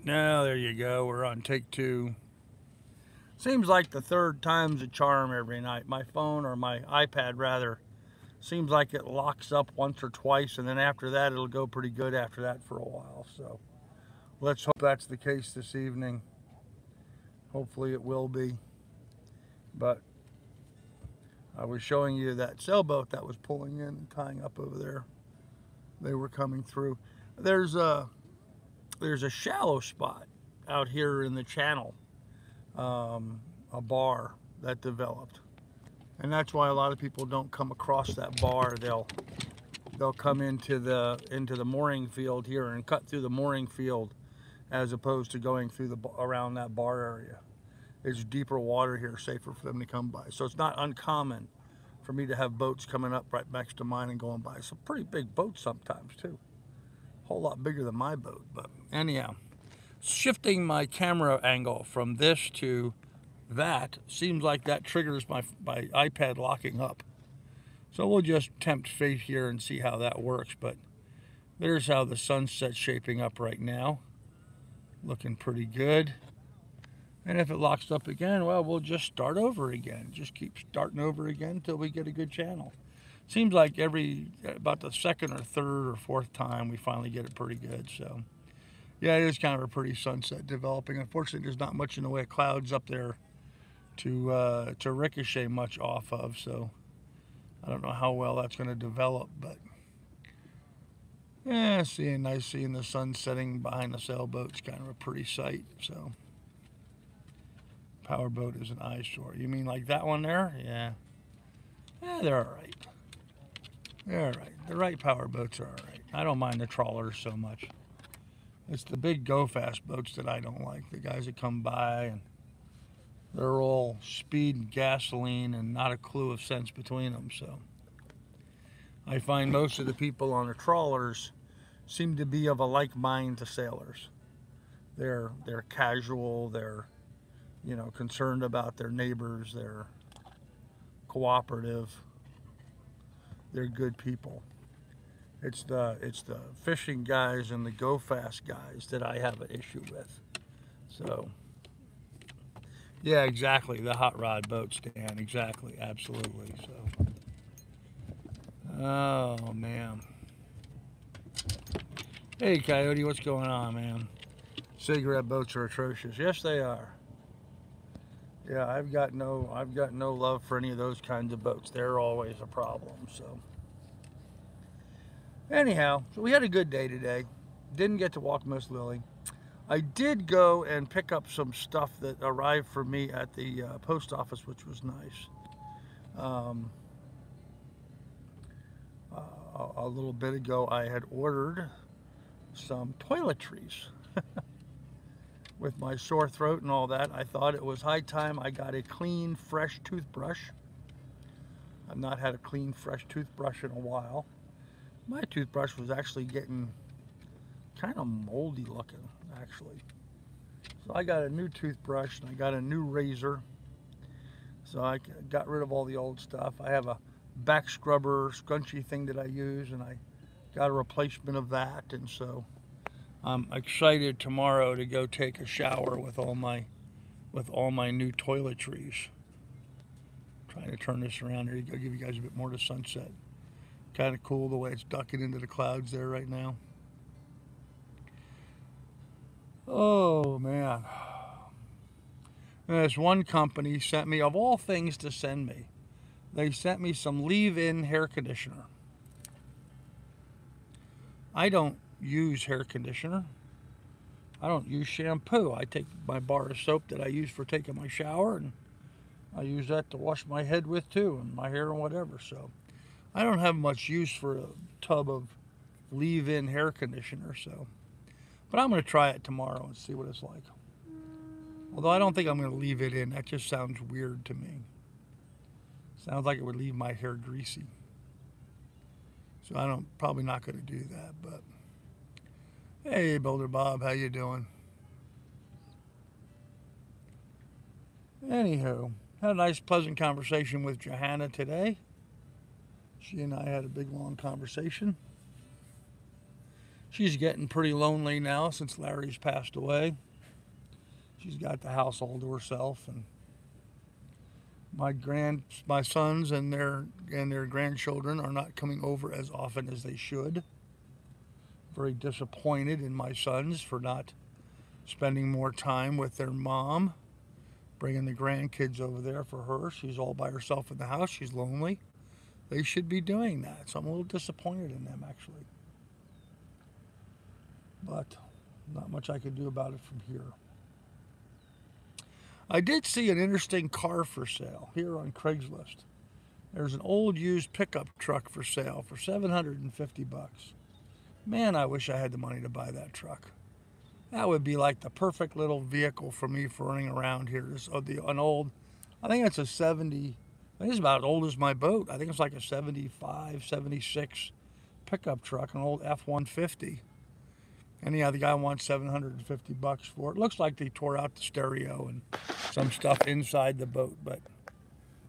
Now, there you go. We're on take two. Seems like the third time's a charm every night. My phone, or my iPad rather, seems like it locks up once or twice, and then after that, it'll go pretty good after that for a while. So let's hope that's the case this evening. Hopefully it will be. But I was showing you that sailboat that was pulling in and tying up over there. They were coming through. There's a shallow spot out here in the channel, a bar that developed, and that's why a lot of people don't come across that bar. They'll come into the mooring field here and cut through the mooring field, as opposed to going through around that bar area. It's deeper water here, safer for them to come by. So it's not uncommon for me to have boats coming up right next to mine and going by. Some pretty big boats sometimes too. A whole lot bigger than my boat. But anyhow, shifting my camera angle from this to that seems like that triggers my iPad locking up. So we'll just tempt fate here and see how that works. But there's how the sunset's shaping up right now. Looking pretty good. And if it locks up again, well, we'll just start over again. Just keep starting over again until we get a good channel. Seems like about the second or third or fourth time, we finally get it pretty good. So, yeah, it is kind of a pretty sunset developing. Unfortunately, there's not much in the way of clouds up there to ricochet much off of. So, I don't know how well that's going to develop, but yeah, seeing the sun setting behind the sailboat's kind of a pretty sight. So. Powerboat is an eyesore. You mean like that one there? Yeah. Yeah, they're all right. They're all right. The right powerboats are all right. I don't mind the trawlers so much. It's the big go-fast boats that I don't like. The guys that come by and they're all speed and gasoline and not a clue of sense between them. So I find most of the people on the trawlers seem to be of a like mind to sailors. They're casual. They're concerned about their neighbors. They're cooperative. They're good people. It's the fishing guys and the go fast guys that I have an issue with. So, yeah, exactly. The hot rod boats, Dan. Exactly. Absolutely. So, oh man. Hey, Coyote, what's going on, man? Cigarette boats are atrocious. Yes, they are. Yeah, I've got no love for any of those kinds of boats. They're always a problem. So anyhow, so we had a good day today. Didn't get to walk Miss Lily. I did go and pick up some stuff that arrived for me at the post office, which was nice. A little bit ago, I had ordered some toiletries. With my sore throat and all that, I thought it was high time I got a clean, fresh toothbrush. I've not had a clean, fresh toothbrush in a while. My toothbrush was actually getting kind of moldy looking, actually. So I got a new toothbrush and I got a new razor. So I got rid of all the old stuff. I have a back scrubber, scrunchy thing that I use, and I got a replacement of that. And so I'm excited tomorrow to go take a shower with all my new toiletries. Trying to turn this around here to give you guys a bit more to sunset. Kind of cool the way it's ducking into the clouds there right now. Oh man. And this one company sent me, of all things to send me, they sent me some leave-in hair conditioner. I don't use hair conditioner. I don't use shampoo. I take my bar of soap that I use for taking my shower, and I use that to wash my head with too, and my hair and whatever. So I don't have much use for a tub of leave-in hair conditioner. So, but I'm going to try it tomorrow and see what it's like. Although I don't think I'm going to leave it in. That just sounds weird to me. Sounds like it would leave my hair greasy. So I'm probably not going to do that. But hey, Boulder Bob, how you doing? Anywho, had a nice, pleasant conversation with Johanna today. She and I had a big, long conversation. She's getting pretty lonely now since Larry's passed away. She's got the house all to herself, and my sons and their grandchildren are not coming over as often as they should. Very disappointed in my sons for not spending more time with their mom, bringing the grandkids over there for her. She's all by herself in the house. She's lonely. They should be doing that. So I'm a little disappointed in them, actually. But not much I can do about it from here. I did see an interesting car for sale here on Craigslist. There's an old used pickup truck for sale for $750. Man, I wish I had the money to buy that truck. That would be like the perfect little vehicle for me for running around here. An old, I think it's a 70, I think it's about as old as my boat. I think it's like a 75, 76 pickup truck, an old F-150. Anyhow, the guy wants $750 for it. Looks like they tore out the stereo and some stuff inside the boat, but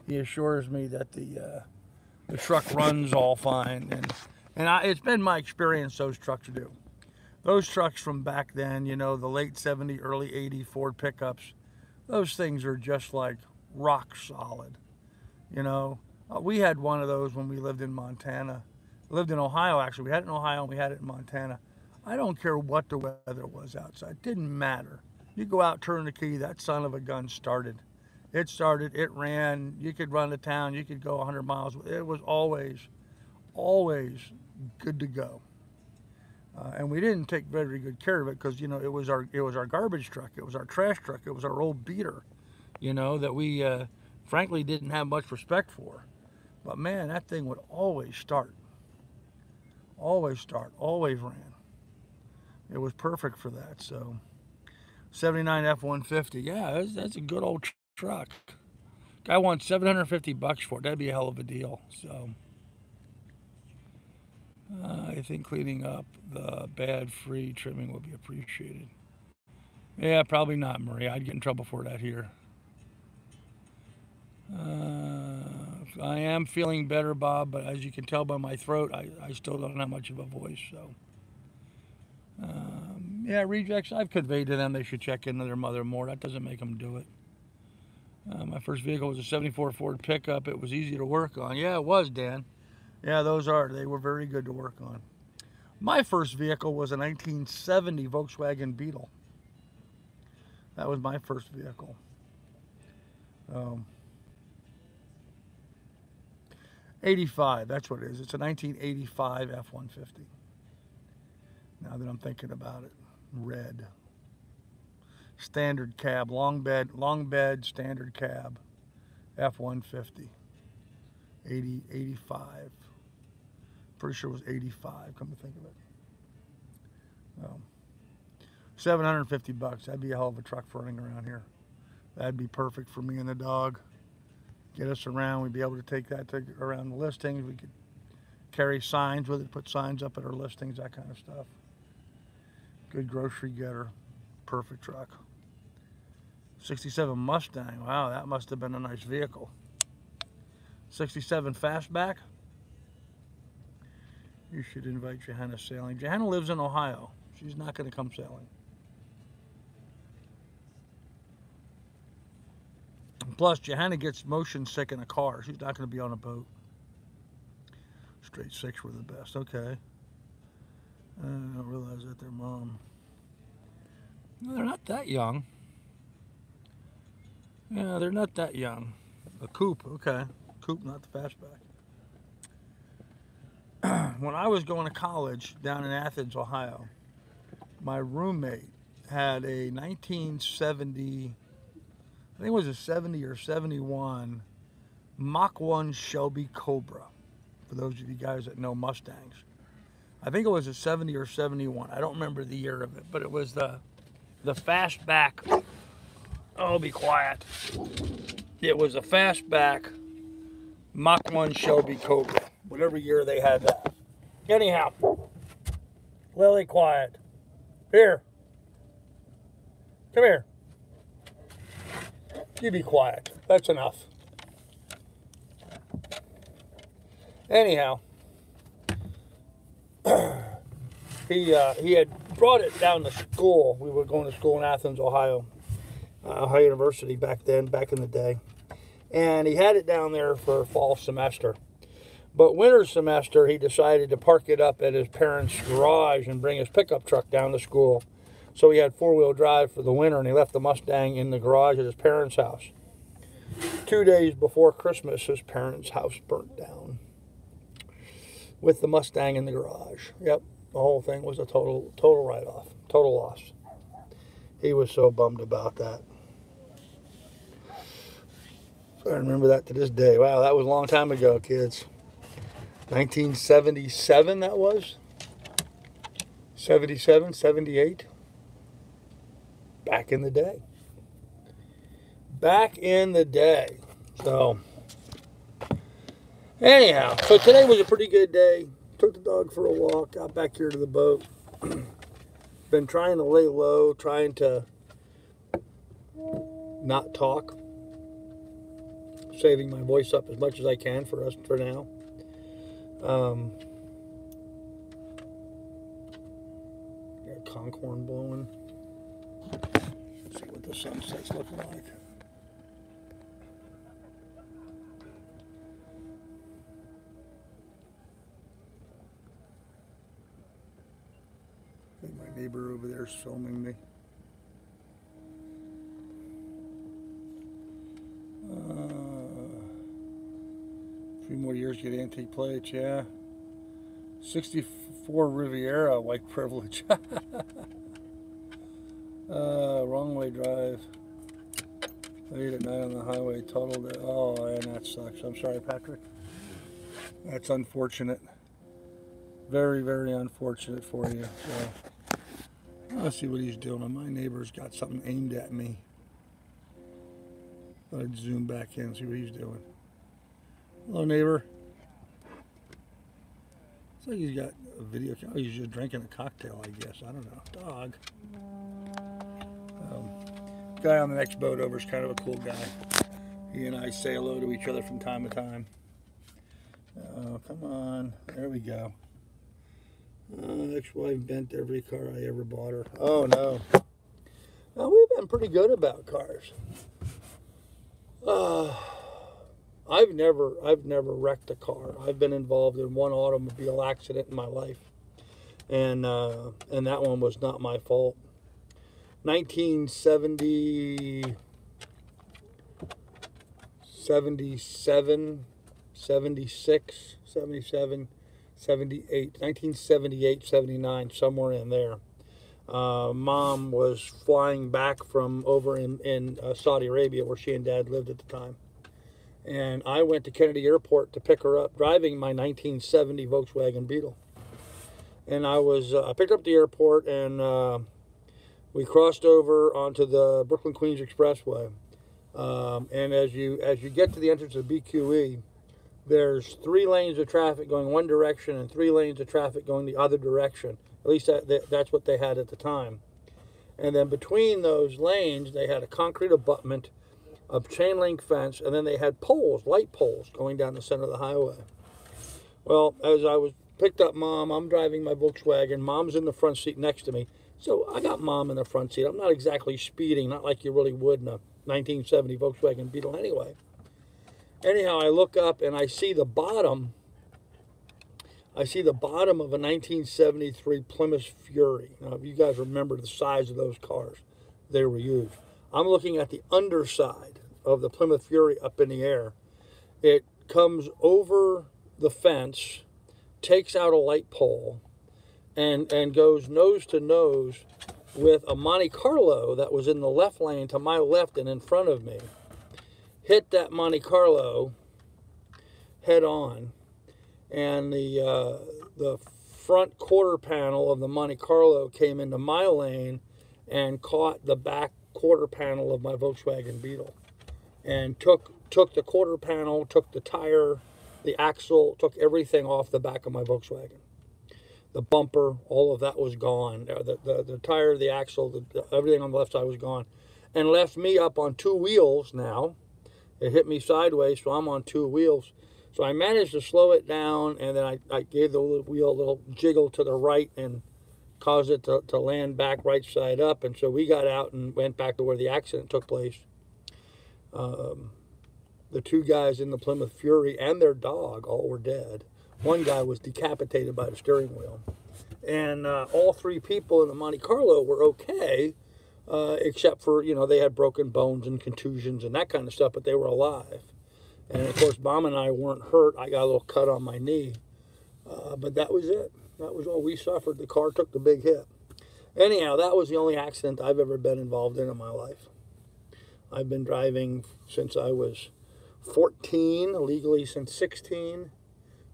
he assures me that the truck runs all fine. And it's been my experience those trucks do. Those trucks from back then, you know, the late 70, early 80 Ford pickups, those things are just like rock solid. You know, we had one of those when we lived in Montana. We lived in Ohio, actually. We had it in Ohio and we had it in Montana. I don't care what the weather was outside. It didn't matter. You go out, turn the key, that son of a gun started. It started, it ran. You could run to town. You could go 100 miles. It was always good to go. And we didn't take very good care of it because, you know, it was our garbage truck. It was our trash truck. It was our old beater, you know, that we frankly didn't have much respect for. But man, that thing would always start. Always ran. It was perfect for that. So 79 F-150, yeah, that's a good old truck. Guy wants $750 for it. That'd be a hell of a deal. So I think cleaning up the bad free trimming would be appreciated. Yeah, probably not, Marie. I'd get in trouble for that here. I am feeling better, Bob, but as you can tell by my throat, I still don't have much of a voice. So, yeah, rejects, I've conveyed to them they should check into their mother more. That doesn't make them do it. My first vehicle was a 74 Ford pickup. It was easy to work on. Yeah, it was, Dan. Yeah, they were very good to work on. My first vehicle was a 1970 Volkswagen Beetle. That was my first vehicle. 85, that's what it is. It's a 1985 F-150. Now that I'm thinking about it. Red. Standard cab, long bed, standard cab. F-150. 85. Pretty sure it was 85, come to think of it. $750. That'd be a hell of a truck for running around here. That'd be perfect for me and the dog. Get us around. We'd be able to take that around the listings. We could carry signs with it, put signs up at our listings, that kind of stuff. Good grocery getter. Perfect truck. 67 Mustang. Wow, that must have been a nice vehicle. 67 Fastback. You should invite Johanna sailing. Johanna lives in Ohio. She's not going to come sailing. Plus, Johanna gets motion sick in a car. She's not going to be on a boat. Straight six were the best. Okay. I don't realize that their mom. No, they're not that young. Yeah, they're not that young. A coupe, okay. Coupe, not the fastback. When I was going to college down in Athens, Ohio, my roommate had a 1970, I think it was a 70 or 71 Mach 1 Shelby Cobra, for those of you guys that know Mustangs. I think it was a 70 or 71. I don't remember the year of it, but it was the fastback. Oh, be quiet. It was a fastback Mach 1 Shelby Cobra, whatever year they had that. Anyhow, Lily, quiet. Here. Come here. You be quiet. That's enough. Anyhow, he had brought it down to school. We were going to school in Athens, Ohio University back then, back in the day. And he had it down there for fall semester. But winter semester, he decided to park it up at his parents' garage and bring his pickup truck down to school. So he had four-wheel drive for the winter, and he left the Mustang in the garage at his parents' house. 2 days before Christmas, his parents' house burnt down with the Mustang in the garage. Yep, the whole thing was a total write-off, total loss. He was so bummed about that. I remember that to this day. Wow, that was a long time ago, kids. 1977, that was? 77, 78? Back in the day. Back in the day. So, anyhow, so today was a pretty good day. Took the dog for a walk, got back here to the boat. Been trying to lay low, trying to not talk. Saving my voice up as much as I can for us for now. Got a conchorn blowing. Let's see what the sunset's looking like. I think my neighbor over there is filming me. A few more years, get antique plates, yeah. 64 Riviera, white privilege. Wrong way drive. Late at night on the highway, totaled it. Oh, and that sucks. I'm sorry, Patrick. That's unfortunate. Very, very unfortunate for you. So, let's see what he's doing. My neighbor's got something aimed at me. I'd zoom back in and see what he's doing. Hello, neighbor. Looks like he's got a video camera. Oh, he's just drinking a cocktail, I guess. I don't know. Dog. Guy on the next boat over is kind of a cool guy. He and I say hello to each other from time to time. Oh, come on. There we go. Ex-wife bent every car I ever bought her. Oh, no. Well, we've been pretty good about cars. I've never wrecked a car. I've been involved in one automobile accident in my life, and that one was not my fault. 1970, 77, 76, 77, 78, 1978, 79, somewhere in there. Mom was flying back from over in Saudi Arabia, where she and Dad lived at the time. And I went to Kennedy Airport to pick her up, driving my 1970 Volkswagen Beetle. And I picked her up at the airport, and we crossed over onto the Brooklyn-Queens Expressway. And as you get to the entrance of BQE, there's 3 lanes of traffic going one direction and 3 lanes of traffic going the other direction. At least that's what they had at the time. And then between those lanes, they had a concrete abutment, a chain link fence, and then they had poles, light poles, going down the center of the highway. Well, as I picked up Mom, I'm driving my Volkswagen. Mom's in the front seat next to me. So I got Mom in the front seat. I'm not exactly speeding, not like you really would in a 1970 Volkswagen Beetle anyway. Anyhow, I look up and I see the bottom. I see the bottom of a 1973 Plymouth Fury. Now, if you guys remember the size of those cars, they were huge. I'm looking at the underside of the Plymouth Fury up in the air. It comes over the fence, takes out a light pole, and goes nose to nose with a Monte Carlo that was in the left lane to my left and in front of me. Hit that Monte Carlo head on, and the front quarter panel of the Monte Carlo came into my lane and caught the back quarter panel of my Volkswagen Beetle, and took the quarter panel, took the tire, the axle, took everything off the back of my Volkswagen. The bumper, all of that was gone. The tire, the axle, everything on the left side was gone, and left me up on 2 wheels now. It hit me sideways, so I'm on 2 wheels. So I managed to slow it down, and then I gave the wheel a little jiggle to the right and caused it to land back right side up. And so we got out and went back to where the accident took place. The two guys in the Plymouth Fury and their dog all were dead. One guy was decapitated by the steering wheel. And all three people in the Monte Carlo were okay, except for, you know, they had broken bones and contusions and that kind of stuff, but they were alive. And of course, Mom and I weren't hurt. I got a little cut on my knee. But that was it. That was all we suffered. The car took the big hit. Anyhow, that was the only accident I've ever been involved in my life. I've been driving since I was 14, legally since 16,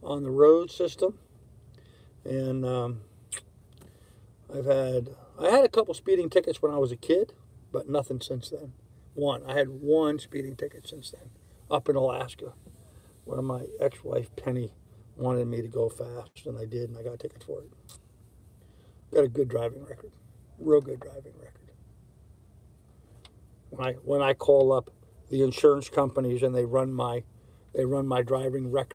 on the road system. And I had a couple speeding tickets when I was a kid, but nothing since then. I had one speeding ticket since then, up in Alaska, where my ex-wife, Penny, wanted me to go fast, and I did, and I got a ticket for it. Got a good driving record, real good driving record. When I call up the insurance companies and they run my driving record,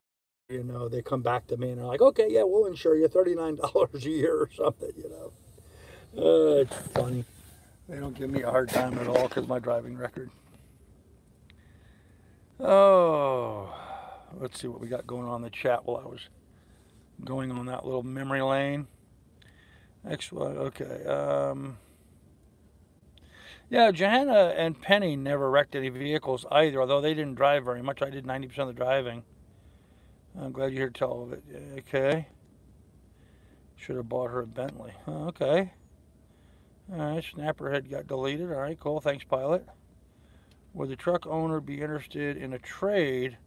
you know, they come back to me and they're like, okay, yeah, we'll insure you $39 a year or something, you know. It's funny. They don't give me a hard time at all because of my driving record. Oh, let's see what we got going on in the chat while I was going on that little memory lane. Okay. Yeah, Johanna and Penny never wrecked any vehicles either, although they didn't drive very much. I did 90% of the driving. I'm glad you're here to tell all of it. Okay. Should have bought her a Bentley. Okay. All right, Snapperhead got deleted. All right, cool. Thanks, Pilot. Would the truck owner be interested in a trade,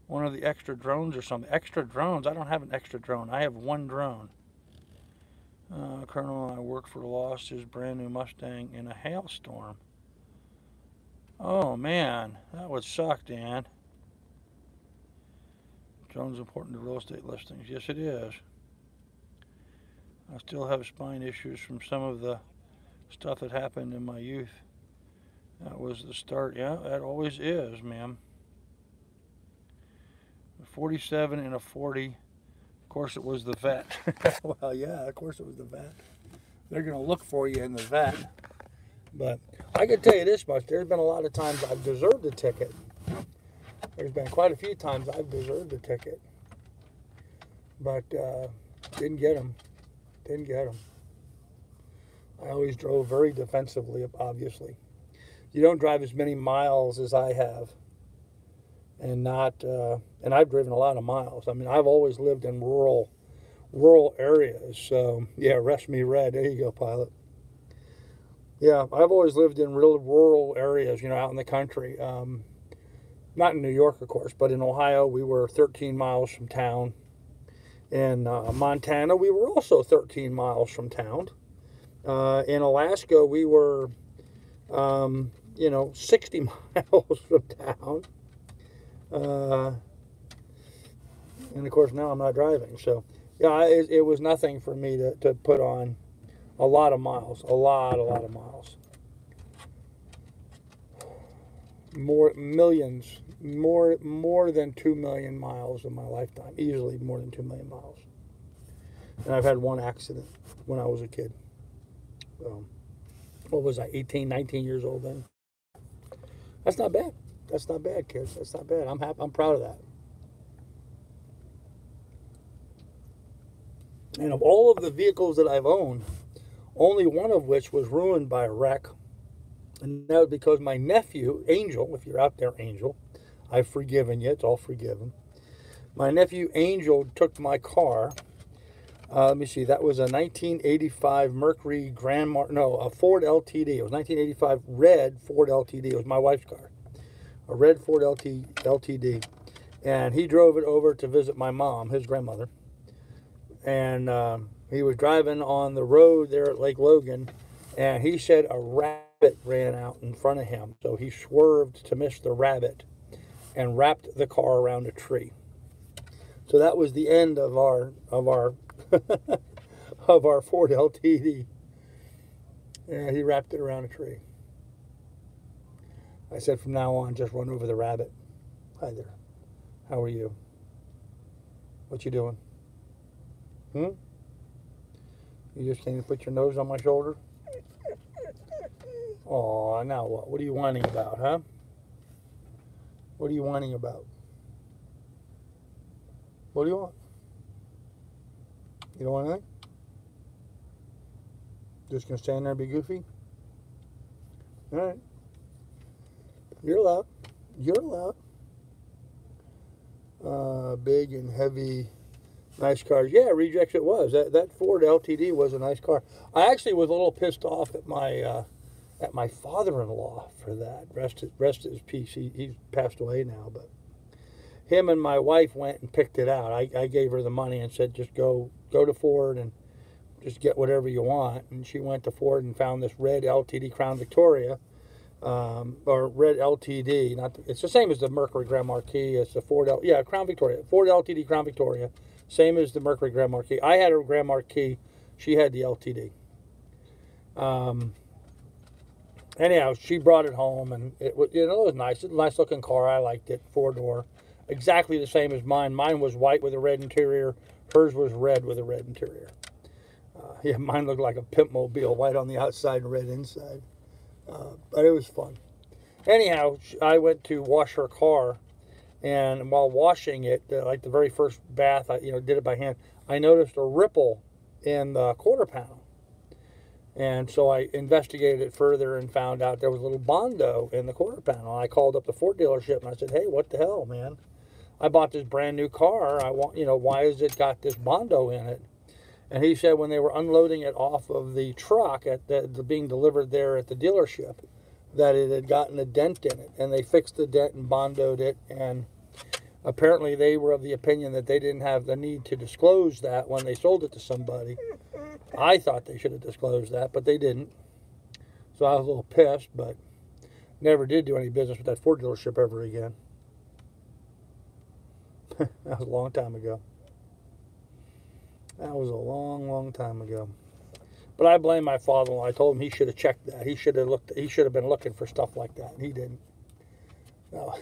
one of the extra drones or something? Extra drones? I don't have an extra drone. I have one drone. Colonel and I work for lost his brand new Mustang in a hailstorm. Oh, man. That would suck, Dan. Drones important to real estate listings. Yes, it is. I still have spine issues from some of the stuff that happened in my youth. That was the start. Yeah, that always is, ma'am. 47 and a 40. Of course, it was the vet. Well, yeah, of course it was the vet. They're going to look for you in the vet. But I can tell you this much. There's been a lot of times I've deserved a ticket. There's been quite a few times I've deserved a ticket. But didn't get them. Didn't get them. I always drove very defensively, obviously. You don't drive as many miles as I have. And and I've driven a lot of miles. I mean, I've always lived in rural areas. So, yeah, rest me red. There you go, Pilot. Yeah, I've always lived in real rural areas, you know, out in the country. Not in New York, of course, but in Ohio, we were 13 miles from town. In Montana, we were also 13 miles from town. In Alaska, we were, 60 miles from town. And of course now I'm not driving, so yeah, it was nothing for me to put on a lot of miles, a lot of miles, more than 2 million miles in my lifetime, easily more than 2 million miles. And I've had one accident when I was a kid. What was I, 18, 19 years old then? That's not bad. That's not bad, kids. That's not bad. I'm happy. I'm proud of that. And of all of the vehicles that I've owned, only one of which was ruined by a wreck. And that was because my nephew, Angel, if you're out there, Angel, I've forgiven you. It's all forgiven. My nephew, Angel, took my car. Let me see. That was a 1985 Mercury a Ford LTD. It was 1985 red Ford LTD. It was my wife's car. A red Ford LTD, and he drove it over to visit my mom, his grandmother, and he was driving on the road there at Lake Logan, and he said a rabbit ran out in front of him, so he swerved to miss the rabbit and wrapped the car around a tree. So that was the end of our of our Ford LTD. Yeah, he wrapped it around a tree. I said, from now on, just run over the rabbit. Hi there. How are you? What you doing? You just came to put your nose on my shoulder? Oh, now what? What are you whining about, huh? What are you whining about? What do you want? You don't want anything? Just gonna stand there and be goofy? Alright. You're allowed. You're allowed. Big and heavy, nice cars. Yeah, rejects it was. That Ford LTD was a nice car. I actually was a little pissed off at my father-in-law for that. Rest his peace. He's passed away now, but him and my wife went and picked it out. I gave her the money and said, just go to Ford and just get whatever you want. And she went to Ford and found this red LTD Crown Victoria. Or red LTD, it's the same as the Mercury Grand Marquis. It's the Crown Victoria, Ford LTD Crown Victoria, same as the Mercury Grand Marquis. I had a Grand Marquis, she had the LTD. Anyhow, she brought it home, and it was nice. It was a nice looking car. I liked it, 4-door, exactly the same as mine. Mine was white with a red interior. Hers was red with a red interior. Yeah, mine looked like a pimp mobile, white on the outside and red inside. But it was fun. Anyhow, I went to wash her car, and while washing it, like the very first bath, I did it by hand. I noticed a ripple in the quarter panel, and so I investigated it further and found out there was a little Bondo in the quarter panel. I called up the Ford dealership and I said, "Hey, what the hell, man? I bought this brand new car. I want, why has it got this Bondo in it?" And he said when they were unloading it off of the truck at being delivered there at the dealership, that it had gotten a dent in it. And they fixed the dent and bondoed it. And apparently they were of the opinion that they didn't have the need to disclose that when they sold it to somebody. I thought they should have disclosed that, but they didn't. So I was a little pissed, but never did do any business with that Ford dealership ever again. That was a long time ago. That was a long, long time ago. But I blame my father-in-law. I told him he should have checked that. He should have been looking for stuff like that. And he didn't. No.